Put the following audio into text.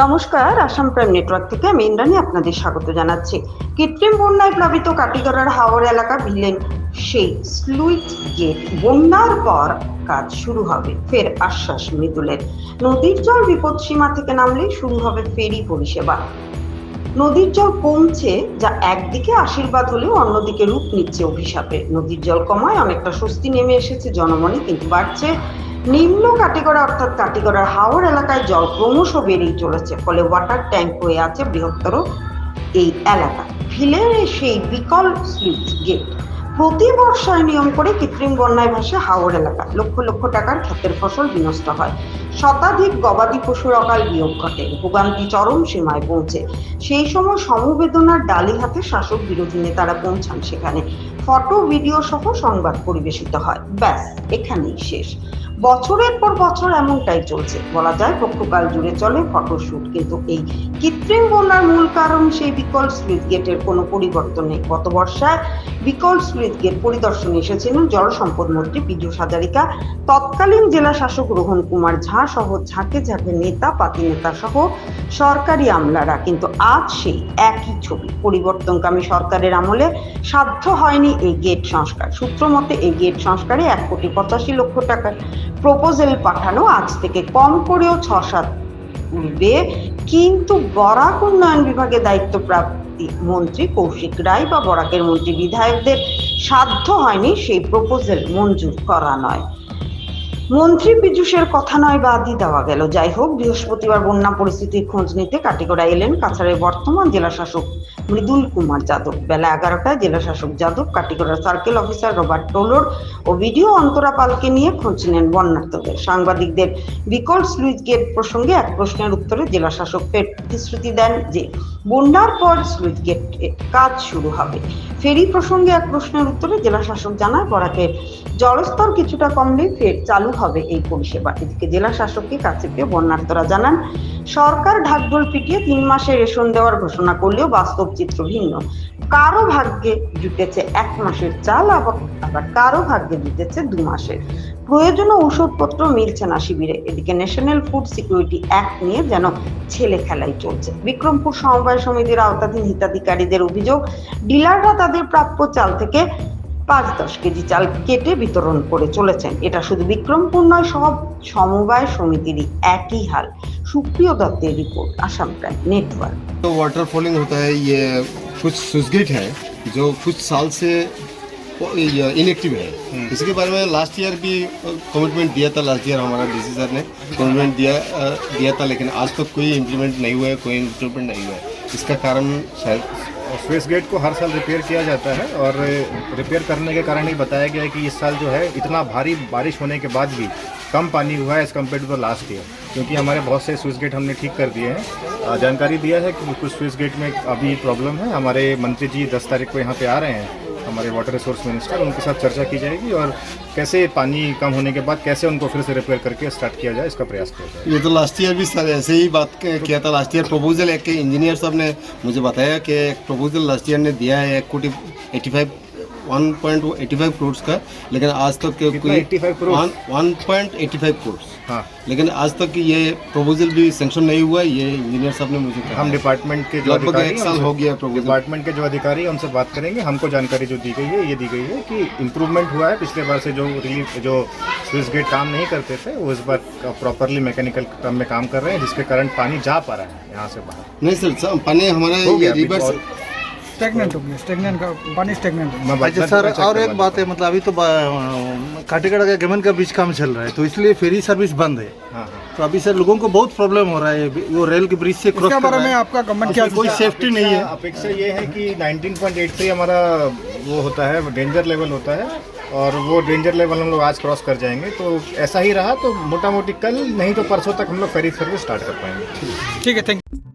নমস্কার, Assam prime network থেকে আমি ইন্দ্রাণী আপনাদের স্বাগত জানাচ্ছি। কৃত্রিম বন্যায় প্লাবিত কাটিগড়ার হাওর এলাকা ভিলেন সেই স্লুইস গেট বন্যার পর কাজ শুরু হবে, ফের আশ্বাস মৃদুলের। নদীর জল বিপদসীমা থেকে নামলেই শুরু হবে ফেরি পরিষেবা। নদীর জল কমছে, যা একদিকে আশীর্বাদ হলেও অন্যদিকে রূপ নিচ্ছে অভিশাপে। নদীর জল কমায় অনেকটা স্বস্তি নেমে এসেছে জনমনে, কিন্তু বাড়ছে নিম্ন কাটিগড়া অর্থাৎ কাটিগড়ার হাওর এলাকায় জল ক্রমশ বেড়েই চলেছে, ফলে ওয়াটার ট্যাঙ্ক হয়ে আছে বৃহত্তর এই এলাকা। ভিলের সেই বিকল স্লুইস গেট প্রতি বর্ষায় নিয়ম করে কৃত্রিম বন্যায় ভাসে হাওর এলাকা। লক্ষ লক্ষ টাকার ক্ষেতের ফসল বিনষ্ট হয়, শতাধিক গবাদি পশুর অকাল বিয়োগ ঘটে, ভোগান্তি চরম সীমায় পৌঁছে। সেই সময় সমবেদনার ডালি হাতে শাসক বিরোধী নেতারা পৌঁছান সেখানে। ফটো ভিডিও সহ সংবাদ পরিবেশিত হয়, ব্যাস এখানেই শেষ। বছরের পর বছর এমনটাই চলছে, বলা যায় পক্ষকাল জুড়ে চলে ফটোশুট। কিন্তু এই কৃত্রিম বন্যার মূল কারণ সেই বিকল স্লুইস গেটের কোনো পরিবর্তন নেই। গত বর্ষায় বিকল স্লুইস গেট পরিদর্শনে এসেছিলেন জলসম্পদ মন্ত্রী পীযূষ হাজারিকা, তৎকালীন জেলা শাসক রোহন কুমার ঝা সহ ঝাঁকে ঝাঁকে নেতা পাতি নেতা সহ সরকারি আমলারা। কিন্তু আজ সেই একই ছবি। পরিবর্তনকামী সরকারের আমলে সাধ্য হয়নি এই গেট সংস্কার। সূত্র মতে এই গেট সংস্কারে 1,85,00,000 টাকার প্রপোজাল পাঠানো আজ থেকে কম করেও 6-7 পূর্বে, কিন্তু বরাক উন্নয়ন বিভাগে দায়িত্বপ্রাপ্ত মন্ত্রী কৌশিক রায় বা বরাকের মন্ত্রী বিধায়কদের সাধ্য হয়নি সেই প্রপোজাল মঞ্জুর করা নয়। মন্ত্রী পীযূষের কথা নয় বাদই দেওয়া গেল। যাই হোক, বৃহস্পতিবার বন্যা পরিস্থিতির খোঁজ নিতে কাটিগড়া এলেন কাছাড়ের বর্তমান জেলা শাসক মৃদুল কুমার যাদব। বেলা 11টায় জেলা শাসক Yadav Katigora circle officer Robert টোলর ও ভিডিও অন্তরা পালকে নিয়ে খোঁজ নেন বন্যার্তদের। সাংবাদিকদের বিকল স্লুইস গেট প্রসঙ্গে এক প্রশ্নের উত্তরে জেলা শাসক ফের প্রতিশ্রুতি দেন যে বন্যার পর স্লুইস গেট কাজ শুরু হবে। ফেরি প্রসঙ্গে এক প্রশ্নের উত্তরে জেলা শাসক জানায় বরাকের জলস্তর কিছুটা কমলে ফের চালু হবে এই পরিষেবা। এদিকে জেলা শাসককে কাছে পেয়ে বন্যার্তরা জানান, সরকার ঢাকঢোল পিটিয়ে 3 মাসে রেশন দেওয়ার ঘোষণা করলেও বাস্তব চিত্র ভিন্ন। কারো ভাগ্যে জুটেছে 1 মাসের চাল, আবার কারো ভাগ্যে জুটেছে 2 মাসের। প্রয়োজনীয় ওষুধপত্র মিলছে না শিবিরে। এদিকে ন্যাশনাল ফুড সিকিউরিটি অ্যাক্ট নিয়ে যেন ছেলে খেলাই চলছে। বিক্রমপুর সমবায় সমিতির আওতাধীন হিতাধিকারীদের অভিযোগ, ডিলাররা তাদের প্রাপ্য চাল থেকে 5-10 কেজি চাল কেটে বিতরণ করে চলেছেন। এটা শুধু বিক্রমপুর নয়, সব সমবায় সমিতিরই একই হাল। সুপ্রিয় দত্তের রিপোর্ট, আসাম প্রাইম নেটওয়ার্ক। तो वाटर फॉलिंग होता है, ये कुछ स्लुइस गेट है जो कुछ साल से इनएक्टिव है। इसके बारे में लास्ट ईयर भी कमिटमेंट दिया था। लास्ट ईयर हमारा डीसी सर ने कमिटमेंट दिया था, लेकिन आज तक कोई इम्प्लीमेंट नहीं हुआ है, कोई इम्प्लीमेंट नहीं हुआ है। इसका कारण शायद स्लुइस गेट को हर साल रिपेयर किया जाता है, और रिपेयर करने के कारण ही बताया गया है कि इस साल जो है इतना भारी बारिश होने के बाद भी कम पानी हुआ है as compare to the last year, क्योंकि हमारे बहुत से स्लुइस गेट हमने ठीक कर दिए हैं। जानकारी दिया है कि कुछ स्लुइस गेट में अभी प्रॉब्लम है। हमारे मंत्री जी 10 तारीख को यहाँ पे आ रहे हैं, हमारे वाटर रिसोर्स मिनिस्टर, उनके साथ चर्चा की जाएगी और कैसे पानी कम होने के बाद कैसे उनको फिर से रिपेयर करके स्टार्ट किया जाए, इसका प्रयास किया जाए। ये तो लास्ट ईयर भी सर ऐसे ही बात किया था। लास्ट ईयर प्रपोजल एक इंजीनियर साहब ने मुझे बताया कि एक प्रपोजल लास्ट ईयर ने दिया है 1.85 करोड़ का, लेकिन आज तक कोई 85 करोड़ 1.85 करोड़। हाँ, लेकिन आज तक ये प्रपोजल भी सैंक्शन नहीं हुआ है, ये इंजीनियर साहब ने मुझे कहा। हम डिपार्टमेंट के जो लगभग अधिकारी 1 साल हो गया प्रपोजल। डिपार्टमेंट के जो अधिकारी हैं उनसे बात करेंगे। हमको जानकारी जो दी गई है ये दी गई है कि इम्प्रूवमेंट हुआ है। पिछले बार से जो स्लुइस गेट काम नहीं करते थे, वो इस बार प्रॉपरली मैकेनिकल टर्म में काम कर रहे हैं, जिसके कारण पानी जा पा रहा है यहाँ से बाहर। नहीं सर, पानी हमारा हो गया ये रिवर्स स्टेगनेंट हो गया, स्टेगनेंट का पानी स्टेगनेंट हो गया। अच्छा सर, और एक बात है, मतलब अभी तो काटीगढ़ा का गेमन का बीच काम चल रहा है, तो इसलिए फेरी सर्विस बंद है। हाँ, तो अभी सर लोगों को बहुत प्रॉब्लम हो रहा है, वो रेल के ब्रिज से क्रॉस इसके कर बारे रहा में है। आपका कमेंट क्या? कोई सेफ्टी नहीं है। अपेक्षा ये है कि 19.83 हमारा वो होता है, डेंजर लेवल होता है, और वो डेंजर लेवल हम लोग आज क्रॉस कर जाएंगे। तो ऐसा ही रहा तो मोटा मोटी कल नहीं तो परसों तक हम लोग फेरी सर्विस स्टार्ट कर पाएंगे। ठीक है, थैंक यू।